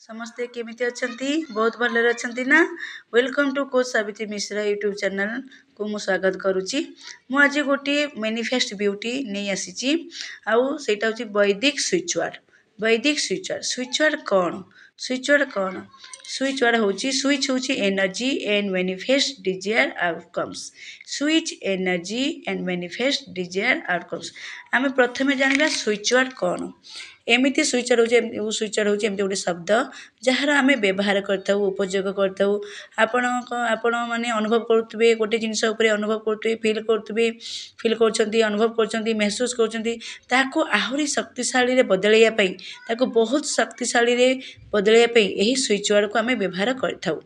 ସମସ୍ତେ କେମିତି ଅଛନ୍ତି? ବହୁତ ଭଲରେ ଅଛନ୍ତି ନା? Welcome to coach Savitri Mishra YouTube ଚ୍ୟାନେଲ୍କୁ ମୁଁ ସ୍ୱାଗତ କରୁଛି। ମୁଁ ଆଜି ଗୋଟିଏ ମ୍ୟାନିଫେଷ୍ଟ ବିୟୁଟି ନେଇ ଆସିଛି। ଆଉ ସେଇଟା ହେଉଛି ବୈଦିକ ସୁଇଚ୍ ୱାର୍ଡ଼। ବୈଦିକ ସୁଇଚ୍ ୱାର୍ଡ଼। ସୁଇଚ୍ ୱାର୍ଡ଼ କ'ଣ? ସୁଇଚ୍ ୱାର୍ଡ଼ କ'ଣ? ସୁଇଚ୍ ୱାର୍ଡ଼ ହେଉଛି ସୁଇଚ୍ ହେଉଛି energy and manifest desire outcomes. Switch energy and manifest desire outcomes. ଆମେ ପ୍ରଥମେ ଜାଣିବା ସୁଇଚ୍ ୱାର୍ଡ଼ କ'ଣ? ଏମିତି ସୁଇଚ୍ ୱାର୍ଡ଼ ହେଉଛି ଏମିତି ଗୋଟେ ଶବ୍ଦ ଯାହାର ଆମେ ବ୍ୟବହାର କରିଥାଉ, ଉପଯୋଗ କରିଥାଉ। ଆପଣମାନେ ଅନୁଭବ କରୁଥିବେ, ଗୋଟେ ଜିନିଷ ଉପରେ ଅନୁଭବ କରୁଥିବେ, ଫିଲ୍ କରୁଛନ୍ତି, ଅନୁଭବ କରୁଛନ୍ତି, ମେହସୁସ୍ କରୁଛନ୍ତି। ତାହାକୁ ଆହୁରି ଶକ୍ତିଶାଳୀରେ ବଦଳାଇବା ପାଇଁ, ତାକୁ ବହୁତ ଶକ୍ତିଶାଳୀରେ ବଦଳାଇବା ପାଇଁ ଏହି ସୁଇଚ୍ ୱାର୍ଡ଼କୁ ଆମେ ବ୍ୟବହାର କରିଥାଉ।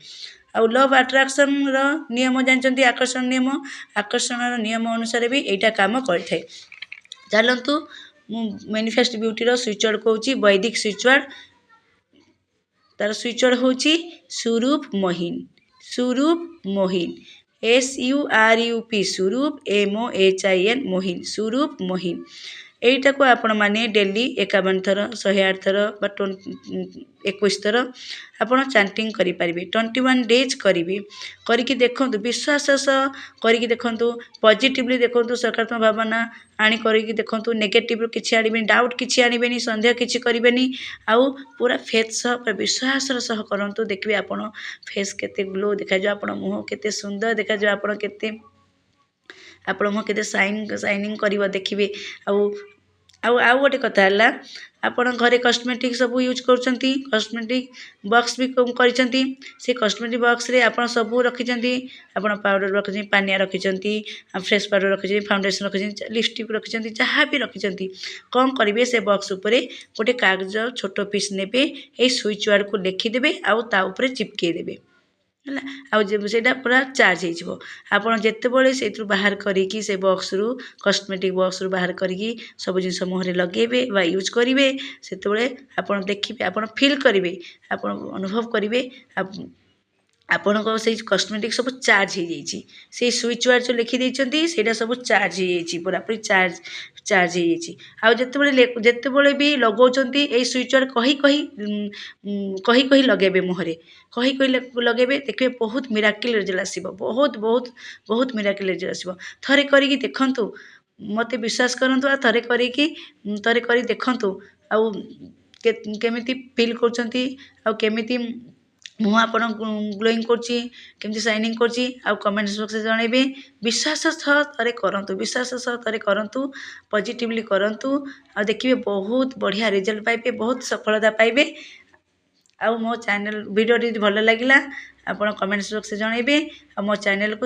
ଆଉ ଲଭ୍ ଆଟ୍ରାକ୍ସନ୍ର ନିୟମ ଜାଣିଛନ୍ତି, ଆକର୍ଷଣ ନିୟମ। ଆକର୍ଷଣର ନିୟମ ଅନୁସାରେ ବି ଏଇଟା କାମ କରିଥାଏ। ଚାଲନ୍ତୁ ମୁଁ ମ୍ୟାନିଫେଷ୍ଟ ବିୟୁଟିର ସୁଇଚ୍ ୱାର୍ଡ଼ କହୁଛି। ବୈଦିକ ସୁଇଚ୍ ୱାର୍ଡ଼, ତାର ସୁଇଚ୍ ୱାର୍ଡ଼ ହେଉଛି ସୁରୂପ ମୋହିନ। ସୁରୂପ ମୋହିନ, SURUP, ସୁରୂପ MOHIN, ମୋହିନ, ସୁରୂପ ମୋହିନ। ଏଇଟାକୁ ଆପଣମାନେ ଡେଲି 51 ଥର, 108 ଥର ବା 21 ଥର ଆପଣ ଚାଣ୍ଟିଂ କରିପାରିବେ। 21 ଡେଜ୍ କରିବେ। କରିକି ଦେଖନ୍ତୁ, ବିଶ୍ୱାସ ସହ କରିକି ଦେଖନ୍ତୁ, ପଜିଟିଭଲି ଦେଖନ୍ତୁ, ସକାରାତ୍ମକ ଭାବନା ଆଣି କରିକି ଦେଖନ୍ତୁ। ନେଗେଟିଭ୍ କିଛି ଆଣିବେନି, ଡାଉଟ୍ କିଛି ଆଣିବେନି, ସନ୍ଦେହ କିଛି କରିବେନି। ଆଉ ପୁରା ଫେଥ୍ ସହ, ପୁରା ବିଶ୍ୱାସର ସହ କରନ୍ତୁ। ଦେଖିବେ ଆପଣ ଫେସ୍ କେତେ ଗ୍ଲୋ ଦେଖାଯିବ, ଆପଣ ମୁହଁ କେତେ ସୁନ୍ଦର ଦେଖାଯିବ, ଆପଣ ମୁହଁ କେତେ ସାଇନିଂ କରିବ ଦେଖିବେ। ଆଉ ଗୋଟେ କଥା ହେଲା, ଆପଣ ଘରେ କସ୍ମେଟିକ୍ ସବୁ ୟୁଜ୍ କରୁଛନ୍ତି, କସ୍ମେଟିକ୍ ବକ୍ସ ବି କରିଛନ୍ତି। ସେ କସ୍ମେଟିକ୍ ବକ୍ସରେ ଆପଣ ସବୁ ରଖିଛନ୍ତି। ଆପଣ ପାଉଡ଼ର ରଖିଛନ୍ତି, ପାନିଆ ରଖିଛନ୍ତି, ଫ୍ରେଶ୍ ପାଉଡ଼ର ରଖିଛନ୍ତି, ଫାଉଣ୍ଡେସନ୍ ରଖିଛନ୍ତି, ଲିପଷ୍ଟିକ୍ ରଖିଛନ୍ତି, ଯାହା ବି ରଖିଛନ୍ତି। କ'ଣ କରିବେ, ସେ ବକ୍ସ ଉପରେ ଗୋଟେ କାଗଜ ଛୋଟ ପିସ୍ ନେବେ, ଏଇ ସୁଇଚ୍ ୱାର୍ଡ଼କୁ ଲେଖିଦେବେ ଆଉ ତା ଉପରେ ଚିପକେଇ ଦେବେ ହେଲା। ଆଉ ସେଇଟା ପୁରା ଚାର୍ଜ ହେଇଯିବ। ଆପଣ ଯେତେବେଳେ ସେଇଥିରୁ ବାହାର କରିକି, ସେ ବକ୍ସରୁ, କସ୍ମେଟିକ୍ ବକ୍ସରୁ ବାହାର କରିକି ସବୁ ଜିନିଷ ମୁହଁରେ ଲଗେଇବେ ବା ୟୁଜ୍ କରିବେ, ସେତେବେଳେ ଆପଣ ଦେଖିବେ, ଆପଣ ଫିଲ୍ କରିବେ, ଆପଣ ଅନୁଭବ କରିବେ ଆପଣଙ୍କ ସେଇ କସ୍ମେଟିକ୍ ସବୁ ଚାର୍ଜ ହେଇଯାଇଛି। ସେଇ ସୁଇଚ୍ ୱାର୍ଡ଼ ଯେଉଁ ଲେଖିଦେଇଛନ୍ତି ସେଇଟା ସବୁ ଚାର୍ଜ ହେଇଯାଇଛି, ପୁରାପୁରି ଚାର୍ଜ ହେଇଯାଇଛି। ଆଉ ଯେତେବେଳେ ବି ଲଗାଉଛନ୍ତି ଏଇ ସୁଇଚ୍ ୱାର୍ଡ଼ କହି ଲଗାଇବେ, ମୁହଁରେ କହି ଲଗାଇବେ। ଦେଖିବେ ବହୁତ ମିରାକିଲ୍ ରେଜଲ୍ଟ ଆସିବ। ବହୁତ ମିରାକିଲ୍ ରେଜଲ୍ଟ ଆସିବ। ଥରେ କରିକି ଦେଖନ୍ତୁ, ମୋତେ ବିଶ୍ୱାସ କରନ୍ତୁ। ଆଉ ଥରେ କରି ଦେଖନ୍ତୁ। ଆଉ କେମିତି ଫିଲ୍ କରୁଛନ୍ତି, ଆଉ କେମିତି ମୁହଁ ଆପଣ ଗ୍ଲୋଇଂ କରୁଛି, କେମିତି ସାଇନିଂ କରୁଛି, ଆଉ କମେଣ୍ଟସ୍ ବକ୍ସରେ ଜଣାଇବେ। ବିଶ୍ୱାସ ସହ ଥରେ କରନ୍ତୁ, ପଜିଟିଭଲି କରନ୍ତୁ। ଆଉ ଦେଖିବେ ବହୁତ ବଢ଼ିଆ ରେଜଲ୍ଟ ପାଇବେ, ବହୁତ ସଫଳତା ପାଇବେ। ଆଉ ମୋ ଚ୍ୟାନେଲ୍ ଭିଡ଼ିଓଟି ଯଦି ଭଲ ଲାଗିଲା, ଆପଣ କମେଣ୍ଟସ୍ ବକ୍ସରେ ଜଣାଇବେ। ଆଉ ମୋ ଚ୍ୟାନେଲ୍କୁ